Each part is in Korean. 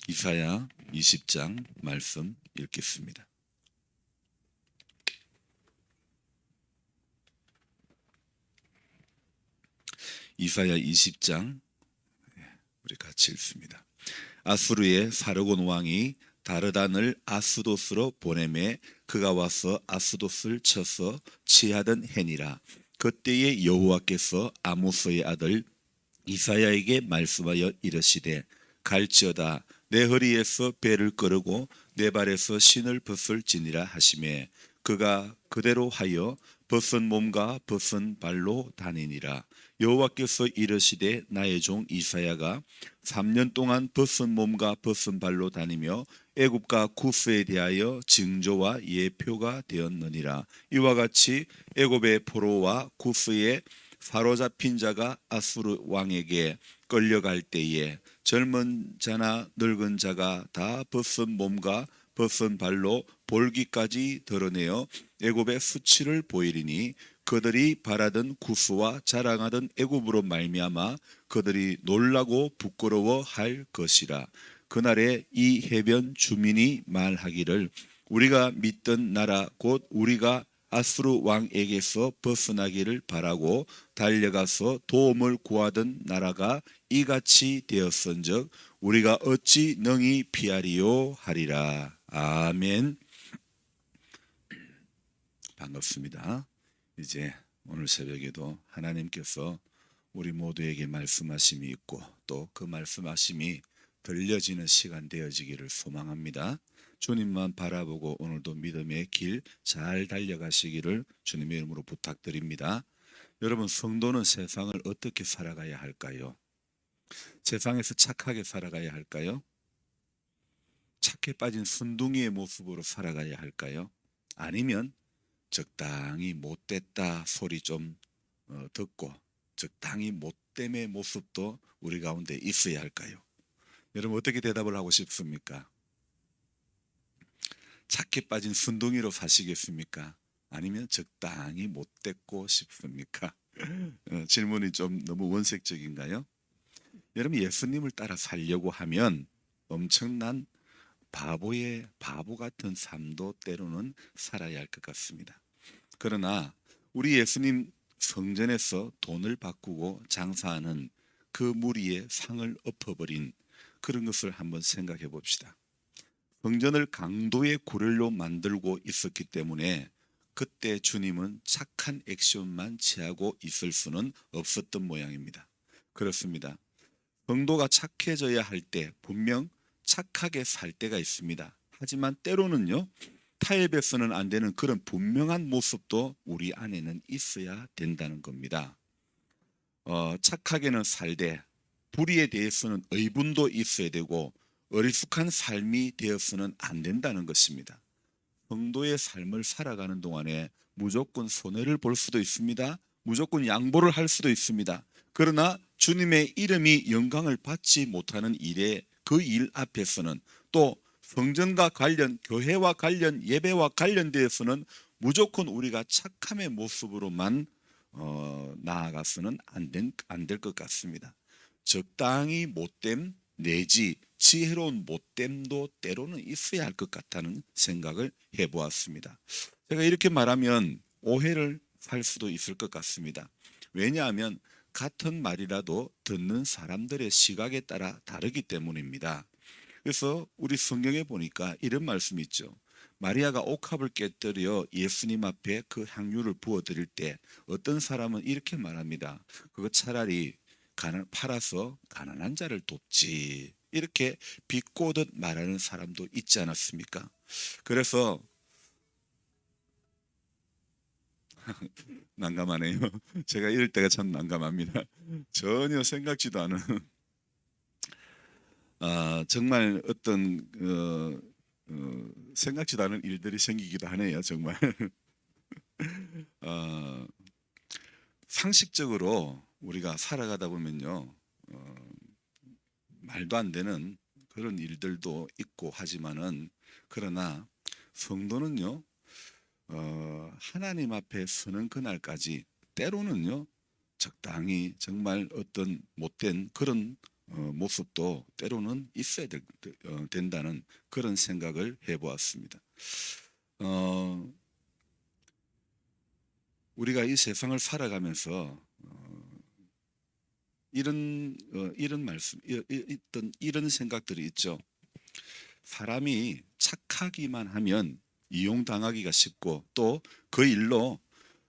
이사야 20장 말씀 읽겠습니다. 이사야 20장 우리 같이 읽습니다. 아수르의 사르곤 왕이 다르단을 아스돗으로 보내매 그가 와서 아스돗을 쳐서 취하던 해니라. 그때에 여호와께서 아모스의 아들 이사야에게 말씀하여 이르시되 갈지어다 내 허리에서 배를 꺼르고 내 발에서 신을 벗을지니라 하시매 그가 그대로 하여 벗은 몸과 벗은 발로 다니니라. 여호와께서 이르시되 나의 종 이사야가 3년 동안 벗은 몸과 벗은 발로 다니며 애굽과 구스에 대하여 징조와 예표가 되었느니라. 이와 같이 애굽의 포로와 구스의 사로잡힌 자가 아수르 왕에게 끌려갈 때에 젊은 자나 늙은 자가 다 벗은 몸과 벗은 발로 볼기까지 드러내어 애굽의 수치를 보이리니 그들이 바라던 구스와 자랑하던 애굽으로 말미암아 그들이 놀라고 부끄러워 할 것이라. 그날에 이 해변 주민이 말하기를 우리가 믿던 나라 곧 우리가 아수르 왕에게서 벗어나기를 바라고 달려가서 도움을 구하던 나라가 이같이 되었은즉 우리가 어찌 능히 피하리요 하리라. 아멘. 반갑습니다. 이제 오늘 새벽에도 하나님께서 우리 모두에게 말씀하심이 있고 또 그 말씀하심이 들려지는 시간 되어지기를 소망합니다. 주님만 바라보고 오늘도 믿음의 길 잘 달려가시기를 주님의 이름으로 부탁드립니다. 여러분, 성도는 세상을 어떻게 살아가야 할까요? 세상에서 착하게 살아가야 할까요? 착해 빠진 순둥이의 모습으로 살아가야 할까요? 아니면 적당히 못됐다 소리 좀 듣고 적당히 못됨의 모습도 우리 가운데 있어야 할까요? 여러분, 어떻게 대답을 하고 싶습니까? 착해 빠진 순둥이로 사시겠습니까? 아니면 적당히 못됐고 싶습니까? 질문이 좀 너무 원색적인가요? 여러분, 예수님을 따라 살려고 하면 엄청난 바보 같은 삶도 때로는 살아야 할 것 같습니다. 그러나 우리 예수님 성전에서 돈을 바꾸고 장사하는 그 무리에 상을 엎어버린 그런 것을 한번 생각해 봅시다. 성전을 강도의 구렬로 만들고 있었기 때문에 그때 주님은 착한 액션만 취하고 있을 수는 없었던 모양입니다. 그렇습니다. 성도가 착해져야 할 때 분명 착하게 살 때가 있습니다. 하지만 때로는요, 타협해서는 안 되는 그런 분명한 모습도 우리 안에는 있어야 된다는 겁니다. 착하게는 살되 불의에 대해서는 의분도 있어야 되고 어리숙한 삶이 되어서는 안 된다는 것입니다. 성도의 삶을 살아가는 동안에 무조건 손해를 볼 수도 있습니다. 무조건 양보를 할 수도 있습니다. 그러나 주님의 이름이 영광을 받지 못하는 일에 그 일 앞에서는 또 성전과 관련, 교회와 관련, 예배와 관련되어서는 무조건 우리가 착함의 모습으로만 나아가서는 안 될 것 같습니다. 적당히 못됨 내지 지혜로운 못됨도 때로는 있어야 할 것 같다는 생각을 해보았습니다. 제가 이렇게 말하면 오해를 살 수도 있을 것 같습니다. 왜냐하면 같은 말이라도 듣는 사람들의 시각에 따라 다르기 때문입니다. 그래서 우리 성경에 보니까 이런 말씀이 있죠. 마리아가 옥합을 깨뜨려 예수님 앞에 그 향유를 부어드릴 때 어떤 사람은 이렇게 말합니다. 그거 차라리 팔아서 가난한 자를 돕지. 이렇게 비꼬듯 말하는 사람도 있지 않았습니까? 그래서 난감하네요. 제가 이럴 때가 참 난감합니다. 전혀 생각지도 않은 정말 어떤 생각지도 않은 일들이 생기기도 하네요. 정말 어, 상식적으로 우리가 살아가다 보면요, 말도 안 되는 그런 일들도 있고 하지만은 그러나 성도는요, 하나님 앞에 서는 그날까지 때로는요 적당히 정말 어떤 못된 그런 모습도 때로는 있어야 된다는 그런 생각을 해보았습니다. 어, 우리가 이 세상을 살아가면서 이런 말씀, 이런 생각들이 있죠. 사람이 착하기만 하면 이용당하기가 쉽고 또 그 일로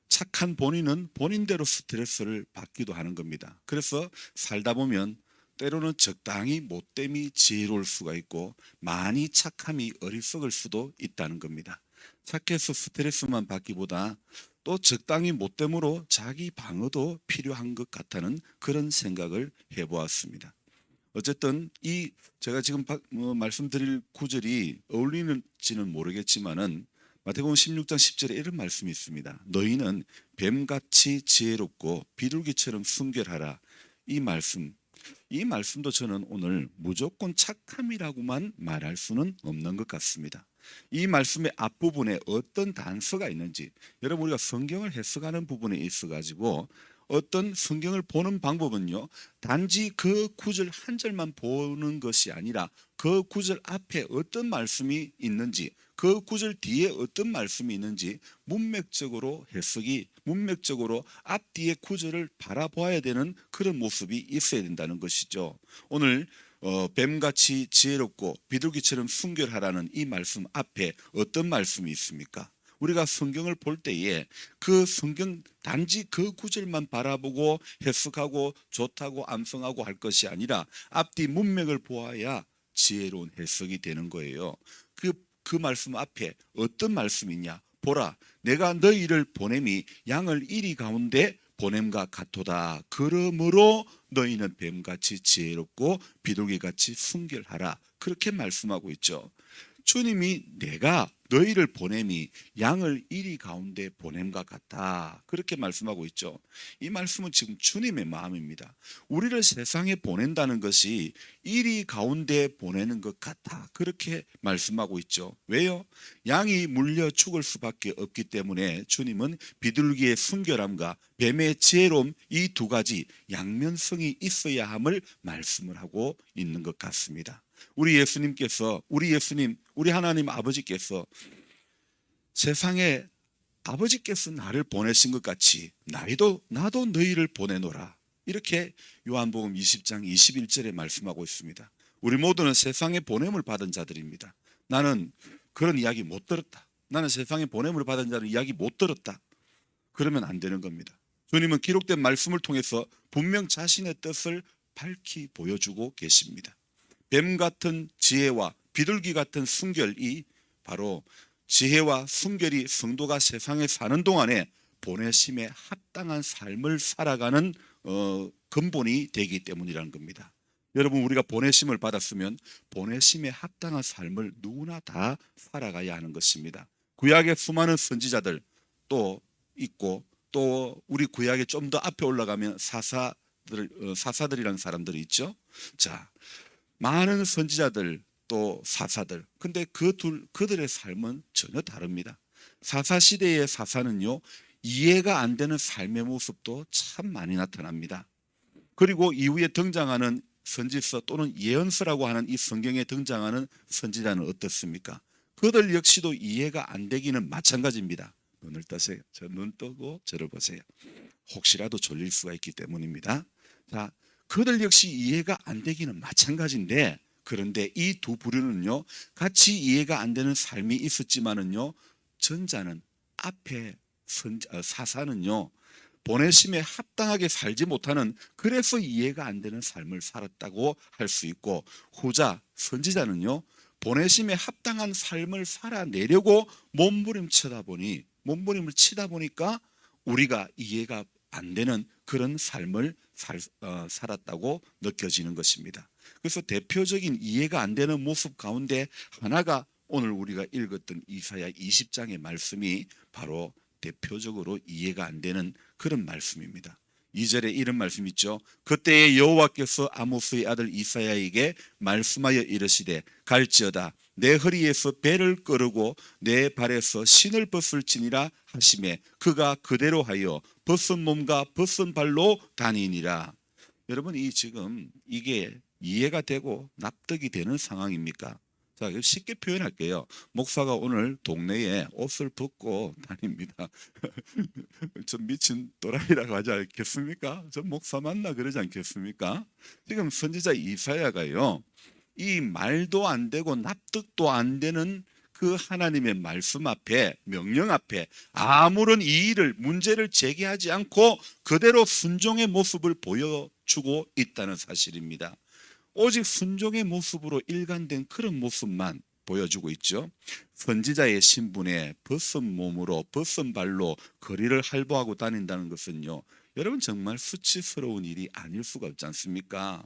착한 본인은 본인대로 스트레스를 받기도 하는 겁니다. 그래서 살다 보면 때로는 적당히 못됨이 지혜로울 수가 있고 많이 착함이 어리석을 수도 있다는 겁니다. 착해서 스트레스만 받기보다 또 적당히 못됨으로 자기 방어도 필요한 것 같다는 그런 생각을 해보았습니다. 어쨌든 이 제가 지금 말씀드릴 구절이 어울리는지는 모르겠지만은 마태복음 16장 10절에 이런 말씀이 있습니다. 너희는 뱀같이 지혜롭고 비둘기처럼 순결하라. 이 말씀, 이 말씀도 저는 오늘 무조건 착함이라고만 말할 수는 없는 것 같습니다. 이 말씀의 앞부분에 어떤 단서가 있는지, 여러분 우리가 성경을 해석하는 부분에 있어 가지고 어떤 성경을 보는 방법은요, 단지 그 구절 한 절만 보는 것이 아니라 그 구절 앞에 어떤 말씀이 있는지, 그 구절 뒤에 어떤 말씀이 있는지 문맥적으로 해석이, 문맥적으로 앞뒤의 구절을 바라봐야 되는 그런 모습이 있어야 된다는 것이죠. 오늘 뱀같이 지혜롭고 비둘기처럼 순결하라는 이 말씀 앞에 어떤 말씀이 있습니까? 우리가 성경을 볼 때에 그 성경 단지 그 구절만 바라보고 해석하고 좋다고 암송하고 할 것이 아니라 앞뒤 문맥을 보아야 지혜로운 해석이 되는 거예요. 그 말씀 앞에 어떤 말씀이냐? 보라, 내가 너희를 보냄이 양을 이리 가운데 보냄과 같도다. 그러므로 너희는 뱀같이 지혜롭고 비둘기같이 순결하라. 그렇게 말씀하고 있죠. 주님이 내가 너희를 보냄이 양을 이리 가운데 보냄과 같다. 그렇게 말씀하고 있죠. 이 말씀은 지금 주님의 마음입니다. 우리를 세상에 보낸다는 것이 이리 가운데 보내는 것 같아. 그렇게 말씀하고 있죠. 왜요? 양이 물려 죽을 수밖에 없기 때문에 주님은 비둘기의 순결함과 뱀의 지혜로움, 이 두 가지 양면성이 있어야 함을 말씀을 하고 있는 것 같습니다. 우리 예수님께서, 우리 하나님 아버지께서 세상에 아버지께서 나를 보내신 것 같이 나도 너희를 보내노라. 이렇게 요한복음 20장 21절에 말씀하고 있습니다. 우리 모두는 세상에 보냄을 받은 자들입니다. 나는 그런 이야기 못 들었다. 나는 세상에 보냄을 받은 자는 이야기 못 들었다. 그러면 안 되는 겁니다. 주님은 기록된 말씀을 통해서 분명 자신의 뜻을 밝히 보여주고 계십니다. 뱀 같은 지혜와 비둘기 같은 순결이 바로 지혜와 순결이 성도가 세상에 사는 동안에 보내심에 합당한 삶을 살아가는 근본이 되기 때문이라는 겁니다. 여러분, 우리가 보내심을 받았으면 보내심에 합당한 삶을 누구나 다 살아가야 하는 것입니다. 구약의 수많은 선지자들 또 있고, 또 우리 구약에 좀 더 앞에 올라가면 사사들이라는 사람들이 있죠. 자, 많은 선지자들 또 사사들, 근데 그들의 삶은 전혀 다릅니다. 사사 시대의 사사는요, 이해가 안 되는 삶의 모습도 참 많이 나타납니다. 그리고 이후에 등장하는 선지서 또는 예언서라고 하는 이 성경에 등장하는 선지자는 어떻습니까? 그들 역시도 이해가 안 되기는 마찬가지입니다. 눈을 떠세요. 저 눈 뜨고 저를 보세요. 혹시라도 졸릴 수가 있기 때문입니다. 자, 그들 역시 이해가 안 되기는 마찬가지인데, 그런데 이 두 부류는요, 같이 이해가 안 되는 삶이 있었지만은요, 전자는 앞에 사사는요, 보내심에 합당하게 살지 못하는, 그래서 이해가 안 되는 삶을 살았다고 할 수 있고, 후자 선지자는요, 보내심에 합당한 삶을 살아내려고 몸부림을 치다 보니까 우리가 이해가 안 되는 그런 삶을 살았다고 느껴지는 것입니다. 그래서 대표적인 이해가 안 되는 모습 가운데 하나가 오늘 우리가 읽었던 이사야 20장의 말씀이 바로 대표적으로 이해가 안 되는 그런 말씀입니다. 2절에 이런 말씀 있죠. 그때에 여호와께서 아모스의 아들 이사야에게 말씀하여 이르시되 갈지어다 내 허리에서 배를 꺼르고 내 발에서 신을 벗을지니라 하시매 그가 그대로 하여 벗은 몸과 벗은 발로 다니니라. 여러분 이 지금 이게 이해가 되고 납득이 되는 상황입니까? 자, 쉽게 표현할게요. 목사가 오늘 동네에 옷을 벗고 다닙니다. 좀 미친 또라이라고 하지 않겠습니까? 저 목사 맞나 그러지 않겠습니까? 지금 선지자 이사야가요. 이 말도 안 되고 납득도 안 되는 그 하나님의 말씀 앞에 명령 앞에 아무런 이의를 문제를 제기하지 않고 그대로 순종의 모습을 보여주고 있다는 사실입니다. 오직 순종의 모습으로 일관된 그런 모습만 보여주고 있죠. 선지자의 신분에 벗은 몸으로 벗은 발로 거리를 활보하고 다닌다는 것은요, 여러분 정말 수치스러운 일이 아닐 수가 없지 않습니까?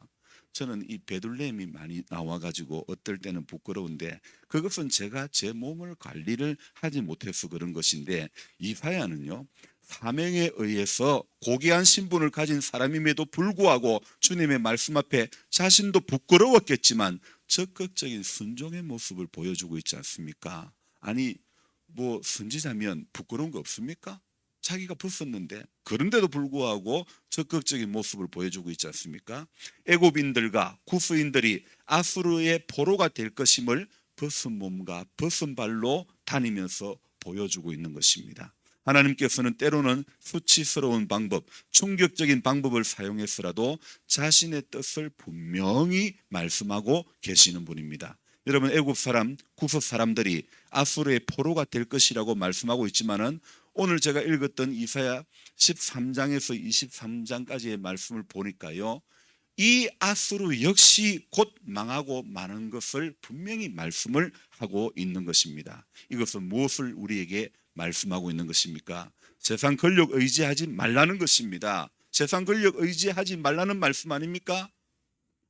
저는 이 베들레헴이 많이 나와가지고 어떨 때는 부끄러운데, 그것은 제가 제 몸을 관리를 하지 못해서 그런 것인데, 이사야는요 사명에 의해서 고귀한 신분을 가진 사람임에도 불구하고 주님의 말씀 앞에 자신도 부끄러웠겠지만 적극적인 순종의 모습을 보여주고 있지 않습니까? 아니 뭐 선지자면 부끄러운 거 없습니까? 자기가 벗었는데 그런데도 불구하고 적극적인 모습을 보여주고 있지 않습니까? 애굽인들과 구스인들이 아수르의 포로가 될 것임을 벗은 몸과 벗은 발로 다니면서 보여주고 있는 것입니다. 하나님께서는 때로는 수치스러운 방법, 충격적인 방법을 사용해서라도 자신의 뜻을 분명히 말씀하고 계시는 분입니다. 여러분 애굽 사람, 구스 사람들이 아수르의 포로가 될 것이라고 말씀하고 있지만은 오늘 제가 읽었던 이사야 13장에서 23장까지의 말씀을 보니까요. 이 아수르 역시 곧 망하고 마는 것을 분명히 말씀을 하고 있는 것입니다. 이것은 무엇을 우리에게 말씀하고 있는 것입니까? 세상 권력 의지하지 말라는 것입니다. 세상 권력 의지하지 말라는 말씀 아닙니까?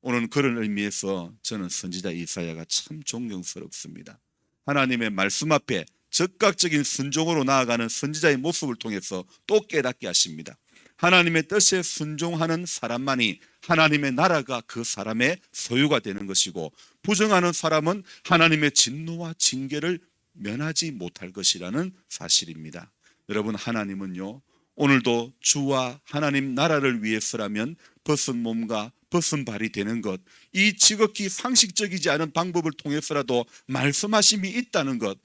오늘 그런 의미에서 저는 선지자 이사야가 참 존경스럽습니다. 하나님의 말씀 앞에 적극적인 순종으로 나아가는 선지자의 모습을 통해서 또 깨닫게 하십니다. 하나님의 뜻에 순종하는 사람만이 하나님의 나라가 그 사람의 소유가 되는 것이고, 부정하는 사람은 하나님의 진노와 징계를 면하지 못할 것이라는 사실입니다. 여러분 하나님은요 오늘도 주와 하나님 나라를 위해서라면 벗은 몸과 벗은 발이 되는 것, 이 지극히 상식적이지 않은 방법을 통해서라도 말씀하심이 있다는 것,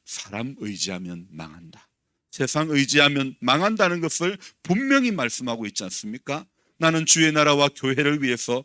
사람 의지하면 망한다, 세상 의지하면 망한다는 것을 분명히 말씀하고 있지 않습니까? 나는 주의 나라와 교회를 위해서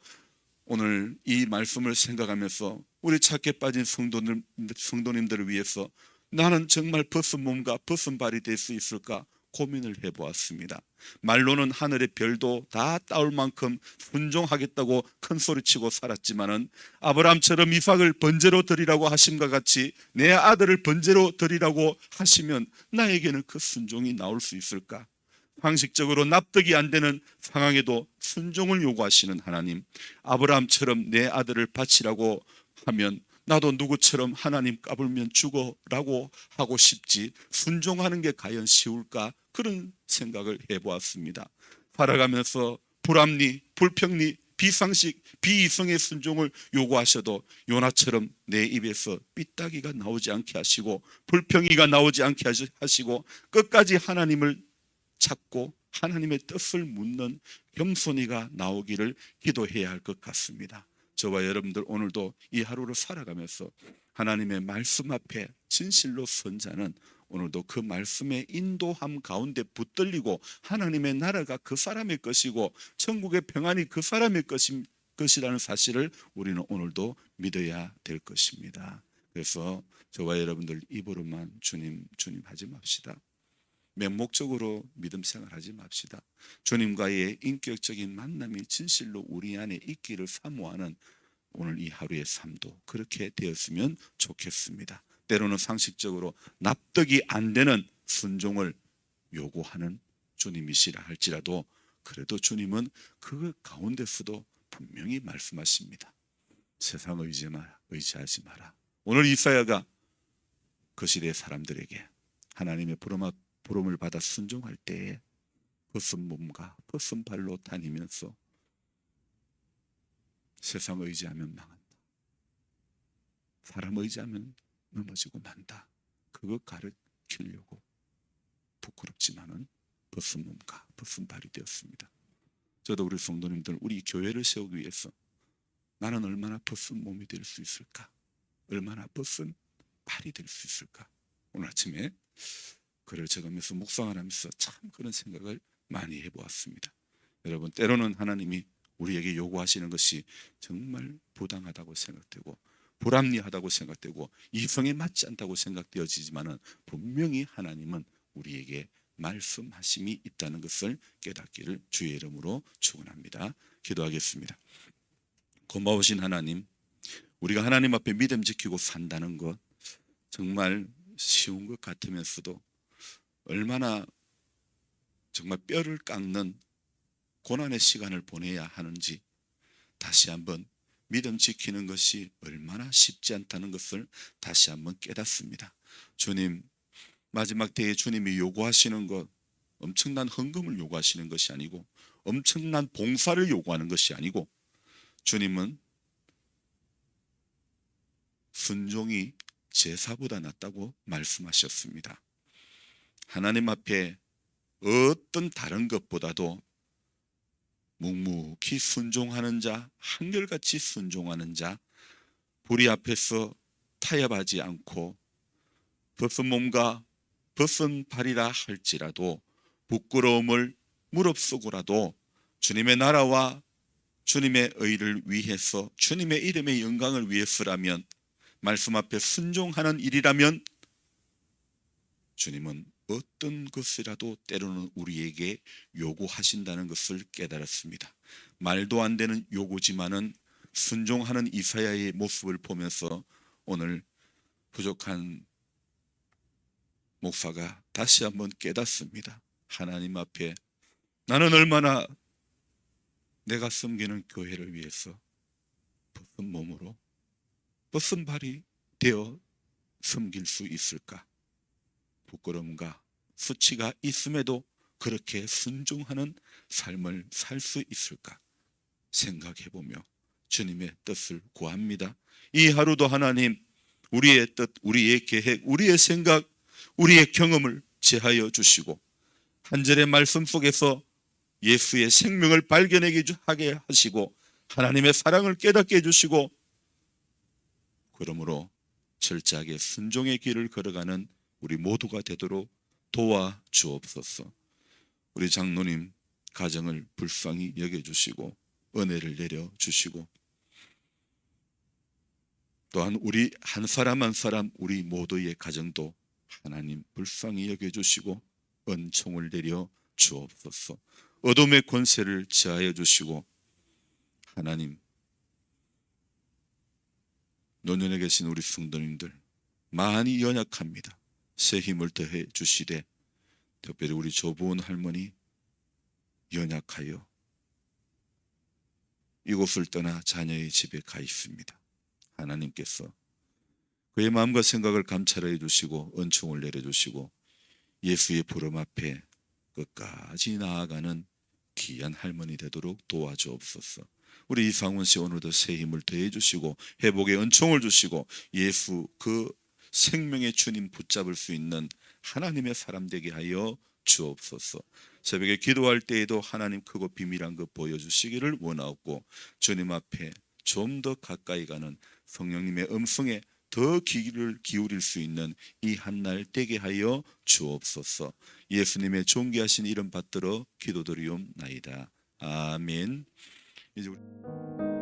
오늘 이 말씀을 생각하면서 우리 착해 빠진 성도님들을 위해서 나는 정말 벗은 몸과 벗은 발이 될 수 있을까 고민을 해보았습니다. 말로는 하늘의 별도 다 따올 만큼 순종하겠다고 큰 소리치고 살았지만은 아브라함처럼 이삭을 번제로 드리라고 하심과 같이 내 아들을 번제로 드리라고 하시면 나에게는 그 순종이 나올 수 있을까? 상식적으로 납득이 안 되는 상황에도 순종을 요구하시는 하나님, 아브라함처럼 내 아들을 바치라고 하면 나도 누구처럼 하나님 까불면 죽어라고 하고 싶지 순종하는 게 과연 쉬울까? 그런 생각을 해보았습니다. 살아가면서 불합리, 불평리, 비상식, 비이성의 순종을 요구하셔도 요나처럼 내 입에서 삐딱이가 나오지 않게 하시고 불평이가 나오지 않게 하시고 끝까지 하나님을 찾고 하나님의 뜻을 묻는 겸손이가 나오기를 기도해야 할 것 같습니다. 저와 여러분들 오늘도 이 하루를 살아가면서 하나님의 말씀 앞에 진실로 선 자는 오늘도 그 말씀의 인도함 가운데 붙들리고 하나님의 나라가 그 사람의 것이고 천국의 평안이 그 사람의 것이라는 사실을 우리는 오늘도 믿어야 될 것입니다. 그래서 저와 여러분들 입으로만 주님 주님 하지 맙시다. 맹목적으로 믿음 생활하지 맙시다. 주님과의 인격적인 만남이 진실로 우리 안에 있기를 사모하는 오늘 이 하루의 삶도 그렇게 되었으면 좋겠습니다. 때로는 상식적으로 납득이 안 되는 순종을 요구하는 주님이시라 할지라도 그래도 주님은 그 가운데서도 분명히 말씀하십니다. 세상 의지하지 마라. 오늘 이사야가 그 시대 사람들에게 하나님의 부름을 받아 순종할 때에 벗은 몸과 벗은 발로 다니면서 세상 의지하면 망한다, 사람 의지하면 넘어지고 만다, 그거 가르치려고 부끄럽지만은 벗은 몸과 벗은 발이 되었습니다. 저도 우리 성도님들, 우리 교회를 세우기 위해서 나는 얼마나 벗은 몸이 될 수 있을까? 얼마나 벗은 발이 될 수 있을까? 오늘 아침에 글을 적으면서 묵상을 하면서 참 그런 생각을 많이 해보았습니다. 여러분, 때로는 하나님이 우리에게 요구하시는 것이 정말 부당하다고 생각되고 불합리하다고 생각되고 이성에 맞지 않다고 생각되어지지만은 분명히 하나님은 우리에게 말씀하심이 있다는 것을 깨닫기를 주의 이름으로 축원합니다. 기도하겠습니다. 고마우신 하나님, 우리가 하나님 앞에 믿음 지키고 산다는 것 정말 쉬운 것 같으면서도 얼마나 정말 뼈를 깎는 고난의 시간을 보내야 하는지 다시 한번 믿음 지키는 것이 얼마나 쉽지 않다는 것을 다시 한번 깨닫습니다. 주님, 마지막 때에 주님이 요구하시는 것, 엄청난 헌금을 요구하시는 것이 아니고 엄청난 봉사를 요구하는 것이 아니고 주님은 순종이 제사보다 낫다고 말씀하셨습니다. 하나님 앞에 어떤 다른 것보다도 묵묵히 순종하는 자, 한결같이 순종하는 자, 불의 앞에서 타협하지 않고 벗은 몸과 벗은 발이라 할지라도 부끄러움을 무릅쓰고라도 주님의 나라와 주님의 의를 위해서 주님의 이름의 영광을 위해서라면 말씀 앞에 순종하는 일이라면 주님은 어떤 것이라도 때로는 우리에게 요구하신다는 것을 깨달았습니다. 말도 안 되는 요구지만은 순종하는 이사야의 모습을 보면서 오늘 부족한 목사가 다시 한번 깨닫습니다. 하나님 앞에 나는 얼마나 내가 섬기는 교회를 위해서 벗은 몸으로 벗은 발이 되어 섬길 수 있을까? 부끄러움과 수치가 있음에도 그렇게 순종하는 삶을 살 수 있을까 생각해보며 주님의 뜻을 구합니다. 이 하루도 하나님, 우리의 뜻, 우리의 계획, 우리의 생각, 우리의 경험을 제하여 주시고 한 절의 말씀 속에서 예수의 생명을 발견하게 하시고 하나님의 사랑을 깨닫게 해주시고 그러므로 철저하게 순종의 길을 걸어가는 우리 모두가 되도록 도와주옵소서. 우리 장로님 가정을 불쌍히 여겨주시고 은혜를 내려주시고 또한 우리 한 사람 한 사람 우리 모두의 가정도 하나님 불쌍히 여겨주시고 은총을 내려 주옵소서. 어둠의 권세를 제하여 주시고 하나님 노년에 계신 우리 성도님들 많이 연약합니다. 새 힘을 더해 주시되 특별히 우리 조부은 할머니 연약하여 이곳을 떠나 자녀의 집에 가 있습니다. 하나님께서 그의 마음과 생각을 감찰해 주시고 은총을 내려주시고 예수의 부름 앞에 끝까지 나아가는 귀한 할머니 되도록 도와주옵소서. 우리 이상훈 씨 오늘도 새 힘을 더해 주시고 회복의 은총을 주시고 예수 그 생명의 주님 붙잡을 수 있는 하나님의 사람 되게 하여 주옵소서. 새벽에 기도할 때에도 하나님 크고 비밀한 것 보여주시기를 원하옵고 주님 앞에 좀 더 가까이 가는 성령님의 음성에 더 귀를 기울일 수 있는 이 한날 되게 하여 주옵소서. 예수님의 존귀하신 이름 받들어 기도드리옵나이다. 아멘. 이제 우리